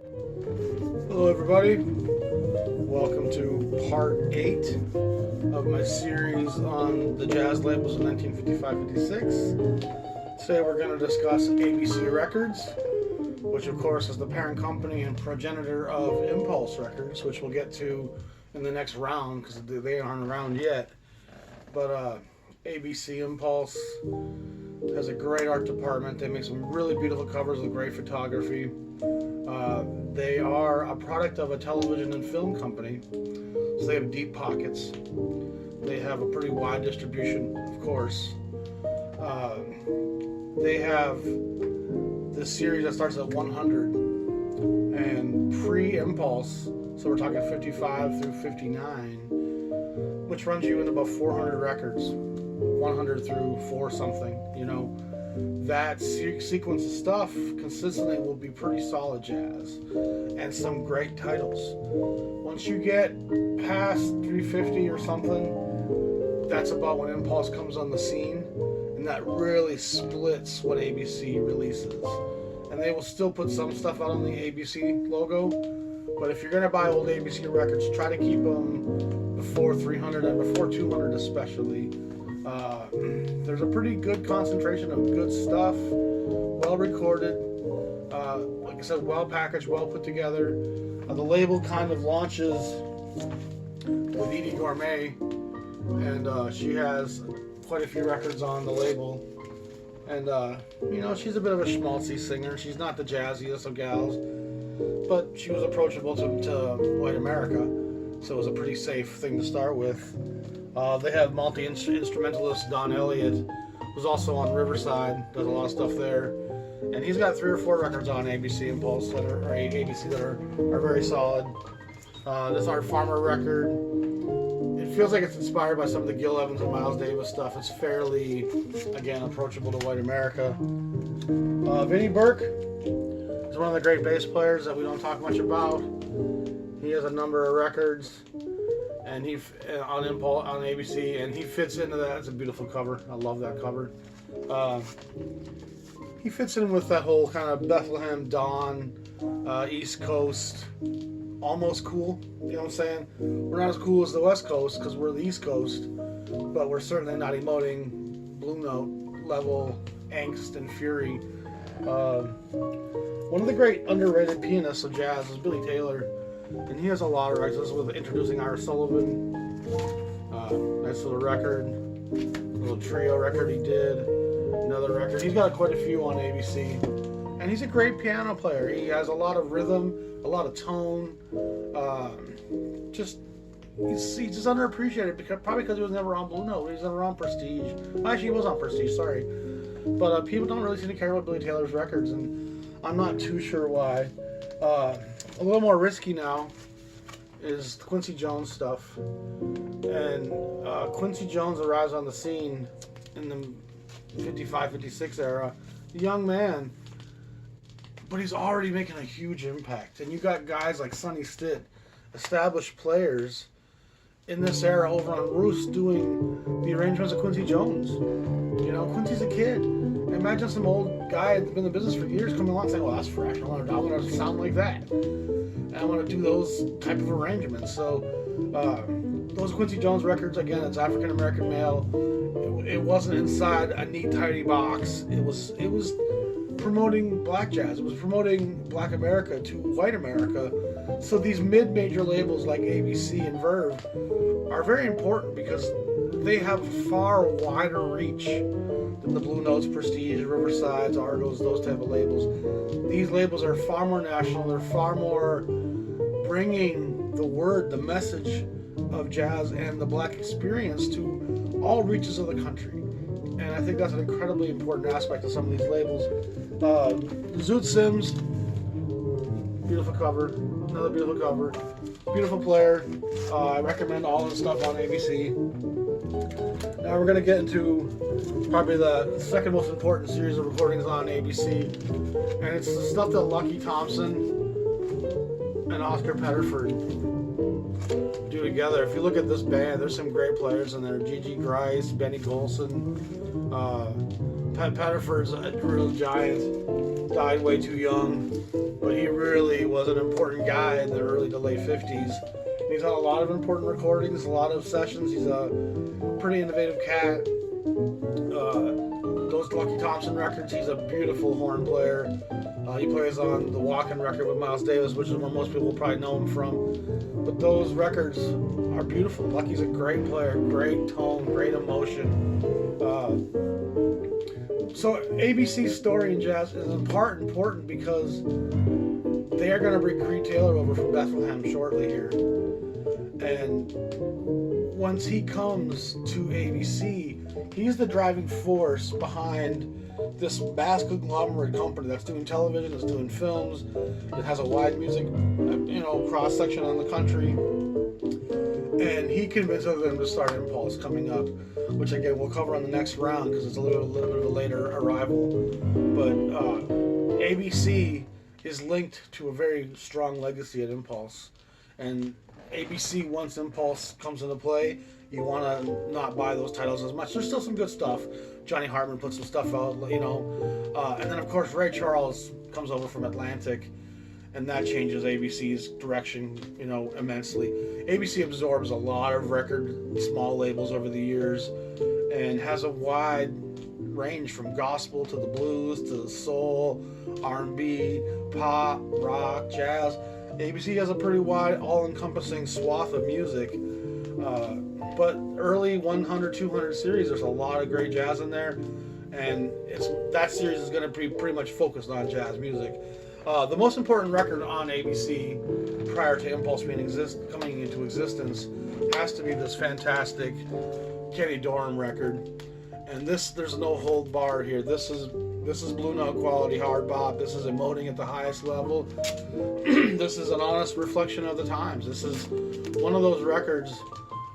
Hello everybody, welcome to part 8 of my series on the jazz labels of 1955-56. Today we're going to discuss ABC Records, which of course is the parent company and progenitor of Impulse Records, which we'll get to in the next round because they aren't around yet. But ABC Impulse has a great art department. They make some really beautiful covers with great photography. They are a product of a television and film company, so they have deep pockets. They have a pretty wide distribution, of course. They have this series that starts at 100, and pre-Impulse, so we're talking 55 through 59, which runs you in about 400 records, 100 through 4 something, you know. That sequence of stuff consistently will be pretty solid jazz and some great titles. Once you get past 350 or something, that's about when Impulse comes on the scene, and that really splits what ABC releases. And they will still put some stuff out on the ABC logo, but if you're going to buy old ABC records, try to keep them before 300 and before 200 especially. There's a pretty good concentration of good stuff, well recorded, like I said, well packaged, well put together. The label kind of launches with Edie Gourmet, and she has quite a few records on the label. And you know, she's a bit of a schmaltzy singer. She's not the jazziest of gals, but she was approachable to white America, so it was a pretty safe thing to start with. They have multi-instrumentalist Don Elliott, who's also on Riverside, does a lot of stuff there. And he's got 3 or 4 records on ABC Impulse that are, or ABC that are very solid. This Art Farmer record, it feels like it's inspired by some of the Gil Evans and Miles Davis stuff. It's fairly, again, approachable to white America. Vinnie Burke is one of the great bass players that we don't talk much about. He has a number of records, and he on Impulse on ABC, and he fits into that. It's a beautiful cover. I love that cover. He fits in with that whole kind of Bethlehem Dawn, East Coast, almost cool. You know what I'm saying? We're not as cool as the West Coast because we're the East Coast, but we're certainly not emoting Blue Note level angst and fury. One of the great underrated pianists of jazz is Billy Taylor. And he has a lot of records. This was Introducing Ira Sullivan. Nice little record. Little trio record he did. Another record. He's got quite a few on ABC. And he's a great piano player. He has a lot of rhythm, a lot of tone. He's just underappreciated probably because he was never on Blue Note. He was never on Prestige. Actually, he was on Prestige, sorry. But people don't really seem to care about Billy Taylor's records, and I'm not too sure why. A little more risky now is Quincy Jones stuff. And Quincy Jones arrives on the scene in the 55-56 era. A young man, but he's already making a huge impact. And you got guys like Sonny Stitt, established players in this era over on Roost doing the arrangements of Quincy Jones. You know, Quincy's a kid. Imagine some old guy that's been in the business for years coming along saying, well, that's fresh. I want to sound like that. And I want to do those type of arrangements. So those Quincy Jones records, again, it's African American male. It wasn't inside a neat, tidy box. It was promoting black jazz. It was promoting black America to white America. So these mid-major labels like ABC and Verve are very important because they have far wider reach than the Blue Notes, Prestige, Riversides, Argos, those type of labels. These labels are far more national. They're far more bringing the word, the message of jazz and the black experience to all reaches of the country. And I think that's an incredibly important aspect of some of these labels. Zoot Sims, beautiful cover. Another beautiful cover. Beautiful player. I recommend all his stuff on ABC. Now we're going to get into probably the second most important series of recordings on ABC. And it's the stuff that Lucky Thompson and Oscar Pettiford do together. If you look at this band, there's some great players in there. Gigi Grice, Benny Golson, Pat Pettiford's a real giant. Died way too young, but he really was an important guy in the early to late 50s. He's done a lot of important recordings, a lot of sessions. He's a pretty innovative cat. Those Lucky Thompson records, he's a beautiful horn player. He plays on the Walkin' record with Miles Davis, which is where most people will probably know him from. But those records are beautiful. Lucky's a great player, great tone, great emotion. So ABC's story in jazz is in part important because they are going to bring Creed Taylor over from Bethlehem shortly here. And once he comes to ABC, he's the driving force behind this vast conglomerate company that's doing television, that's doing films, it has a wide music, cross section on the country. And he convinces them to start Impulse coming up, which again we'll cover on the next round because it's a little bit of a later arrival. But ABC is linked to a very strong legacy at Impulse, and ABC, once Impulse comes into play, you want to not buy those titles as much. There's still some good stuff. Johnny Hartman put some stuff out, and then of course Ray Charles comes over from Atlantic, and that changes ABC's direction, immensely. ABC absorbs a lot of small labels over the years, and has a wide range from gospel to the blues to the soul, R&B, pop, rock, jazz. ABC has a pretty wide, all-encompassing swath of music. But early 100, 200 series, there's a lot of great jazz in there, and that series is going to be pretty much focused on jazz music. The most important record on ABC prior to Impulse coming into existence has to be this fantastic Kenny Dorham record. And there's no hold bar here. This is Blue Note quality hard bop. This is emoting at the highest level. This is an honest reflection of the times. This is one of those records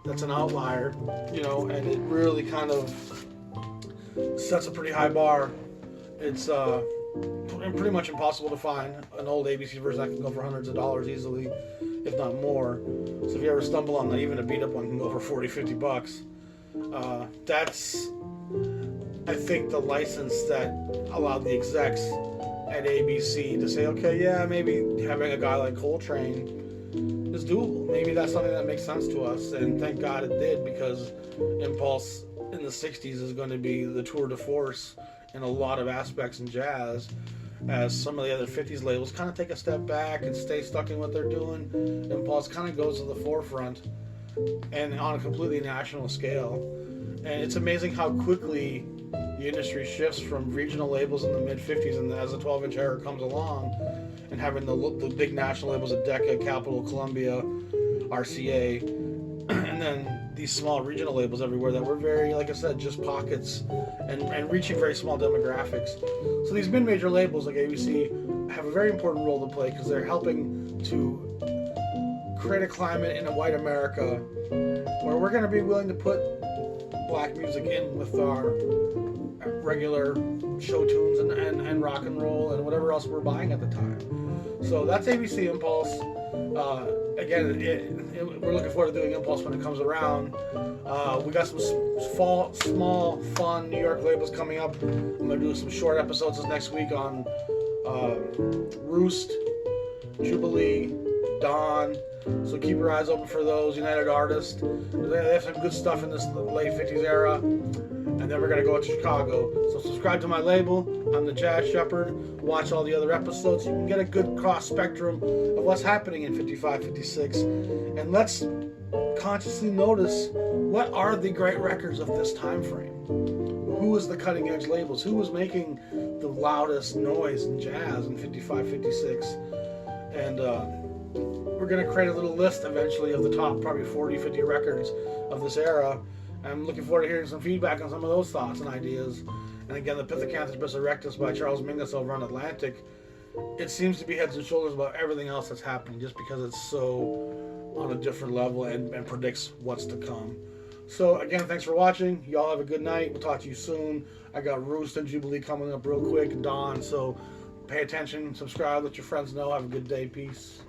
that's an outlier, and it really kind of sets a pretty high bar. It's pretty much impossible to find an old ABC version that can go for hundreds of dollars easily, if not more. So if you ever stumble on that, even a beat up one can go for $40-50. That's, I think, the license that allowed the execs at ABC to say, okay, yeah, maybe having a guy like Coltrane is doable. Maybe that's something that makes sense to us, and thank God it did, because Impulse in the 60s is going to be the tour de force in a lot of aspects in jazz, as some of the other 50s labels kind of take a step back and stay stuck in what they're doing. Impulse kind of goes to the forefront, and on a completely national scale. And it's amazing how quickly the industry shifts from regional labels in the mid-50s, and as the 12-inch era comes along, and having the big national labels at Decca, Capitol, Columbia, RCA, and then these small regional labels everywhere that were very, like I said, just pockets and reaching very small demographics. So these mid-major labels like ABC have a very important role to play, because they're helping to create a climate in a white America where we're going to be willing to put black music in with our regular show tunes and rock and roll and whatever else we're buying at the time. So that's ABC Impulse. Again, we're looking forward to doing Impulse when it comes around. We got some small, fun New York labels coming up. I'm going to do some short episodes this next week on Roost, Jubilee, Dawn. So keep your eyes open for those. United Artists. They have some good stuff in this late 50s era. And then we're going to go to Chicago. So subscribe to my label. I'm the Jazz Shepherd. Watch all the other episodes. You can get a good cross spectrum of what's happening in 55, 56. And let's consciously notice, what are the great records of this time frame? Who is the cutting edge labels? Who was making the loudest noise in jazz in 55, 56? And we're going to create a little list eventually of the top probably 40, 50 records of this era. I'm looking forward to hearing some feedback on some of those thoughts and ideas. And again, the Pithecanthus Biserectus by Charles Mingus over on Atlantic, it seems to be heads and shoulders above everything else that's happening, just because it's so on a different level and predicts what's to come. So again, thanks for watching. Y'all have a good night. We'll talk to you soon. I got Roost and Jubilee coming up real quick, Dawn. So pay attention, subscribe, let your friends know. Have a good day. Peace.